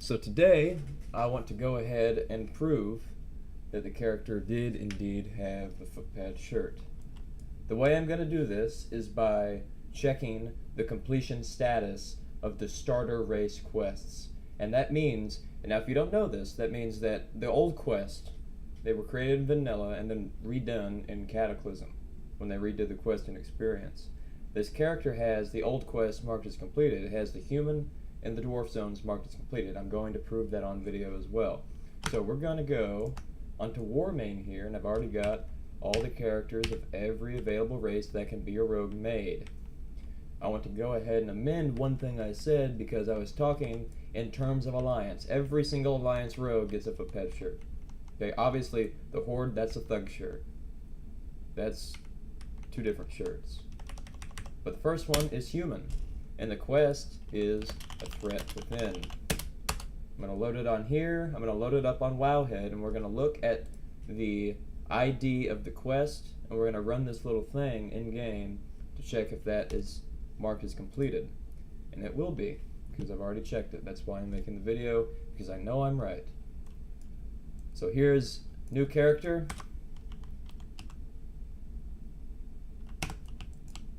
So today, I want to go ahead and prove that the character did indeed have the Footpad shirt. The way I'm going to do this is by checking the completion status of the starter race quests. And that means, and now if you don't know this, that means that the old quest, they were created in vanilla and then redone in Cataclysm when they redid the quest and experience. This character has the old quest marked as completed. It has the human and the dwarf zones marked as completed. I'm going to prove that on video as well. So we're going to go onto War Main here, and I've already got all the characters of every available race that can be a rogue made. I want to go ahead and amend one thing I said because I was talking in terms of alliance. Every single alliance rogue gets a Footpad shirt. Okay, obviously the Horde, that's a thug shirt. That's two different shirts. But the first one is human, and the quest is a threat within. I'm going to load it on here, I'm going to load it up on Wowhead, and we're going to look at the ID of the quest, and we're going to run this little thing in-game to check if that is marked as completed. And it will be, because I've already checked it. That's why I'm making the video, because I know I'm right. So here's new character.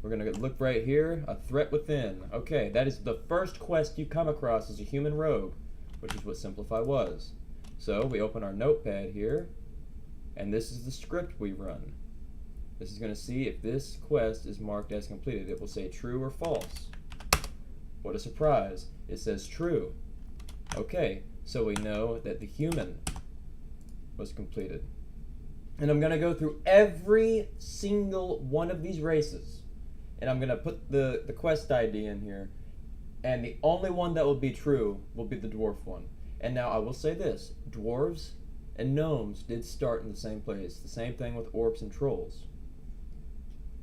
We're going to look right here, a threat within. Okay, that is the first quest you come across as a human rogue, which is what Simplify was. So we open our notepad here, and this is the script we run. This is going to see if this quest is marked as completed. It will say true or false. What a surprise. It says true. Okay, so we know that the human was completed. And I'm going to go through every single one of these races, and I'm going to put the quest ID in here, and the only one that will be true will be the dwarf one. And now I will say this, dwarves and gnomes did start in the same place. The same thing with orcs and trolls.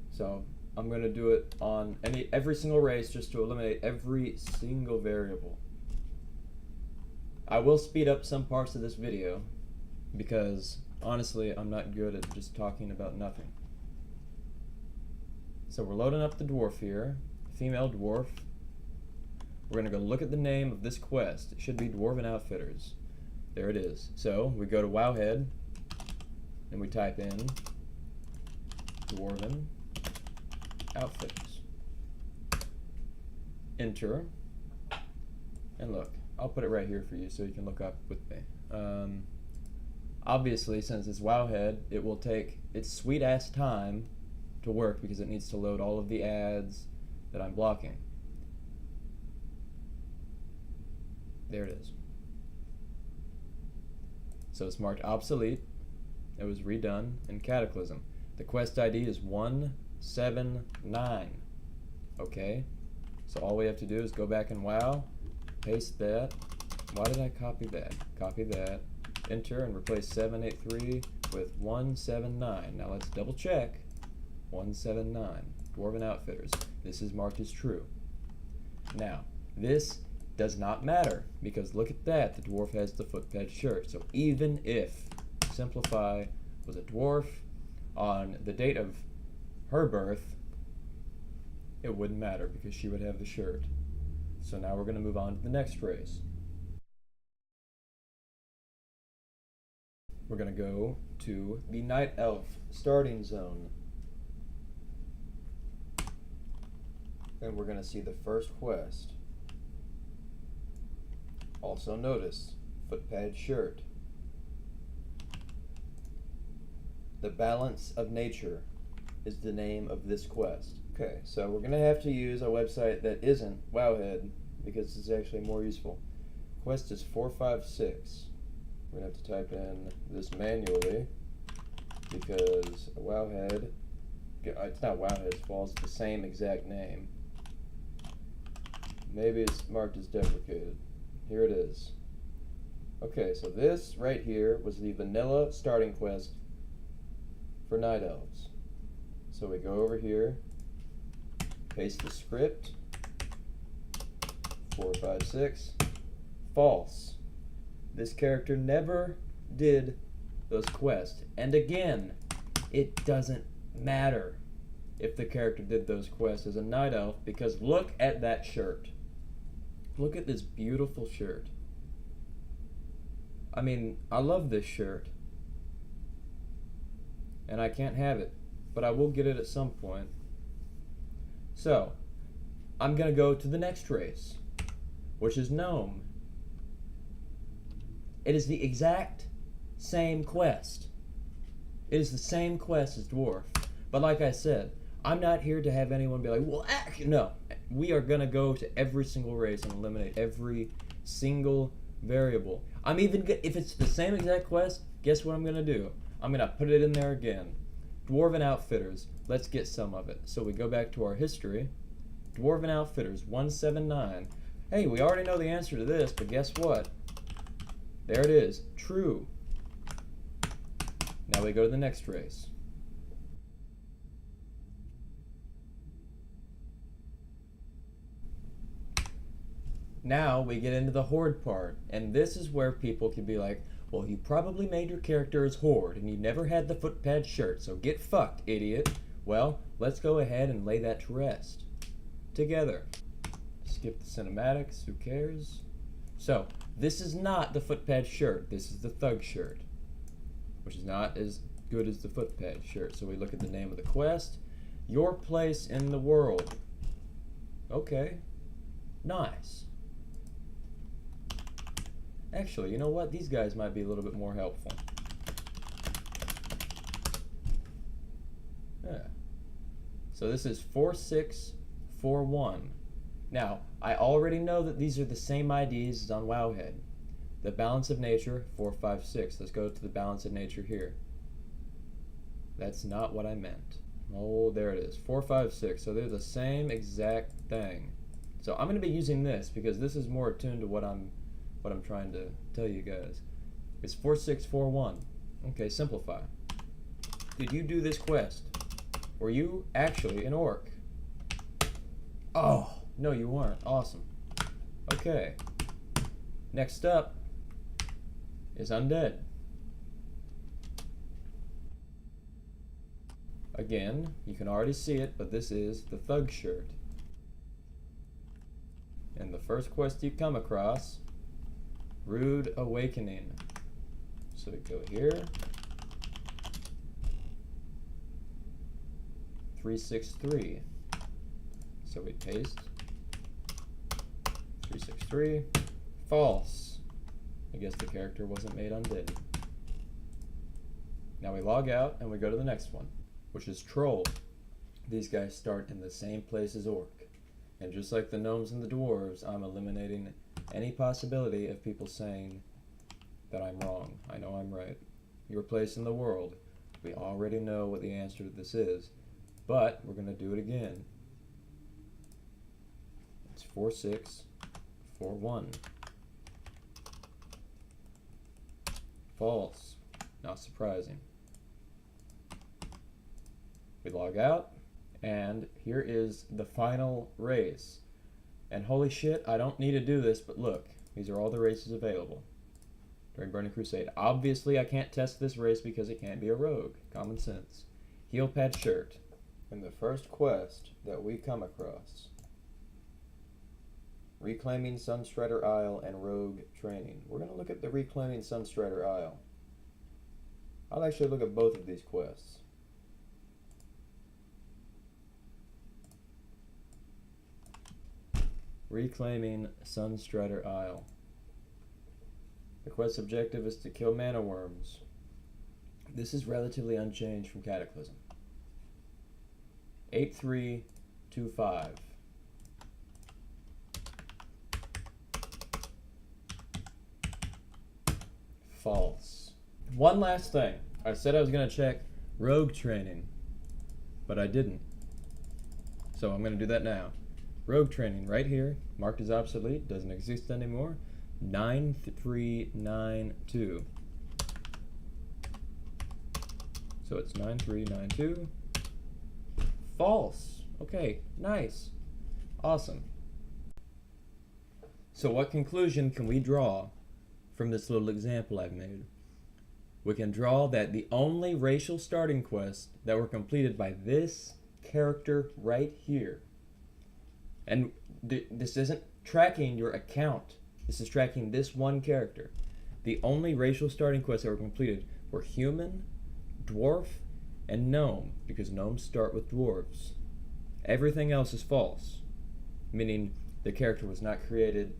So I'm going to do it on every single race just to eliminate every single variable. I will speed up some parts of this video because honestly I'm not good at just talking about nothing. So we're loading up the dwarf here, female dwarf. We're going to go look at the name of this quest. It should be Dwarven Outfitters. There it is. So we go to Wowhead and we type in Dwarven Outfitters. Enter. And look, I'll put it right here for you so you can look up with me. Obviously, since it's Wowhead, it will take its sweet ass time to work because it needs to load all of the ads that I'm blocking. There it is. So it's marked obsolete. It was redone in Cataclysm. The quest ID is 179. Okay? So all we have to do is go back in WoW, paste that. Why did I copy that? Copy that, enter, and replace 783 with 179. Now let's double check. 179. Dwarven Outfitters. This is marked as true. Now, this does not matter because look at that. The dwarf has the Footpad shirt. So even if Simplify was a dwarf on the date of her birth, it wouldn't matter because she would have the shirt. So now we're going to move on to the next race. We're going to go to the Night Elf starting zone. And we're going to see the first quest. Also notice, Footpad shirt. The Balance of Nature is the name of this quest. Okay, so we're going to have to use a website that isn't Wowhead because it's actually more useful. Quest is 456. We're going to have to type in this manually because Wowhead, it's not Wowhead's fault, it's the same exact name. Maybe it's marked as deprecated. Here it is. Okay, so this right here was the vanilla starting quest for Night Elves. So we go over here, paste the script, 456, false. This character never did those quests. And again, it doesn't matter if the character did those quests as a Night Elf because look at that shirt. Look at this beautiful shirt. I mean, I love this shirt. And I can't have it, but I will get it at some point. So, I'm gonna go to the next race, which is gnome. It is the exact same quest. It is the same quest as dwarf. But like I said, I'm not here to have anyone be like, well, no. We are gonna go to every single race and eliminate every single variable. I'm even, if it's the same exact quest, guess what I'm gonna do? I'm gonna put it in there again. Dwarven Outfitters, let's get some of it. So we go back to our history. Dwarven Outfitters, 179. Hey, we already know the answer to this, but guess what? There it is, true. Now we go to the next race. Now we get into the horde part, and this is where people can be like, well, you probably made your character as horde, and you never had the Footpad shirt, so get fucked, idiot. Well, let's go ahead and lay that to rest. Together. Skip the cinematics, who cares? So, this is not the Footpad shirt, this is the thug shirt, which is not as good as the Footpad shirt. So we look at the name of the quest. Your place in the world. Okay. Nice. Actually, you know what? These guys might be a little bit more helpful. Yeah. So this is 4641. Now, I already know that these are the same IDs as on Wowhead. The balance of nature, 456. Let's go to the balance of nature here. That's not what I meant. Oh, there it is, 456. So they're the same exact thing. So I'm going to be using this because this is more attuned to what I'm trying to tell you guys. It's 4641. Okay, simplify. Did you do this quest? Were you actually an orc? Oh, no you weren't. Awesome. Okay. Next up is undead. Again, you can already see it, but this is the thug shirt. And the first quest you come across, Rude Awakening. So we go here. 363. So we paste 363. False. I guess the character wasn't made undead. Now we log out and we go to the next one, which is Troll. These guys start in the same place as Orc. And just like the gnomes and the dwarves, I'm eliminating any possibility of people saying that I'm wrong. I know I'm right. Your place in the world. We already know what the answer to this is, but we're going to do it again. It's 4641. False. Not surprising. We log out, and here is the final race. And holy shit, I don't need to do this, but look, these are all the races available during Burning Crusade. Obviously, I can't test this race because it can't be a rogue. Common sense. Heel pad shirt. And the first quest that we come across, Reclaiming Sunstrider Isle and Rogue Training. We're going to look at the Reclaiming Sunstrider Isle. I'll actually look at both of these quests. Reclaiming Sunstrider Isle. The quest objective is to kill mana worms. This is relatively unchanged from Cataclysm. 8325. False. One last thing. I said I was going to check Rogue Training, but I didn't. So I'm going to do that now. Rogue Training right here, marked as obsolete, doesn't exist anymore. 9392. So it's 9392. False. Okay, nice. Awesome. So what conclusion can we draw from this little example I've made? We can draw that the only racial starting quests that were completed by this character right here, and this isn't tracking your account, this is tracking this one character. The only racial starting quests that were completed were human, dwarf, and gnome, because gnomes start with dwarves. Everything else is false, meaning the character was not created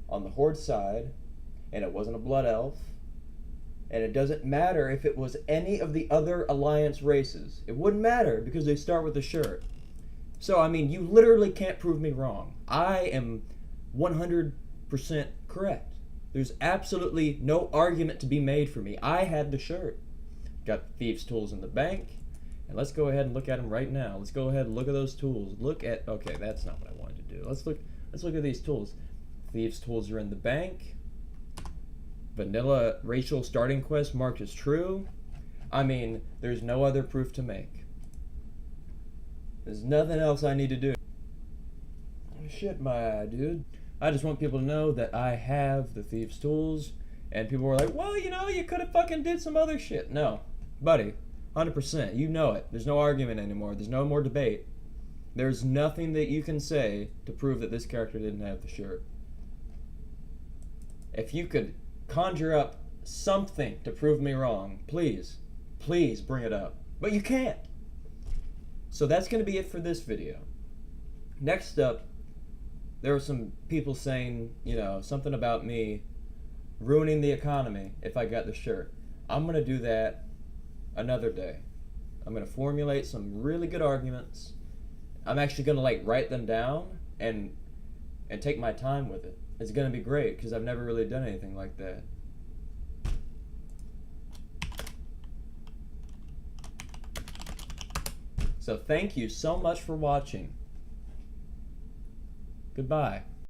on the Horde side, and it wasn't a blood elf, and it doesn't matter if it was any of the other Alliance races. It wouldn't matter because they start with a shirt. So, I mean, you literally can't prove me wrong. I am 100% correct. There's absolutely no argument to be made for me. I had the shirt. Got thieves' tools in the bank, and let's go ahead and look at them right now. Let's go ahead and look at those tools. Look at, okay, that's not what I wanted to do. Let's look at these tools. Thieves' tools are in the bank. Vanilla racial starting quest marked as true. I mean, there's no other proof to make. There's nothing else I need to do. Shit, my dude. I just want people to know that I have the thieves' tools, and people were like, well, you know, you could have fucking did some other shit. No. Buddy, 100%. You know it. There's no argument anymore. There's no more debate. There's nothing that you can say to prove that this character didn't have the shirt. If you could conjure up something to prove me wrong, please bring it up. But you can't. So that's going to be it for this video. Next up, there were some people saying, you know, something about me ruining the economy if I got the shirt. I'm going to do that another day. I'm going to formulate some really good arguments. I'm actually going to like write them down and take my time with it. It's going to be great because I've never really done anything like that. So thank you so much for watching. Goodbye.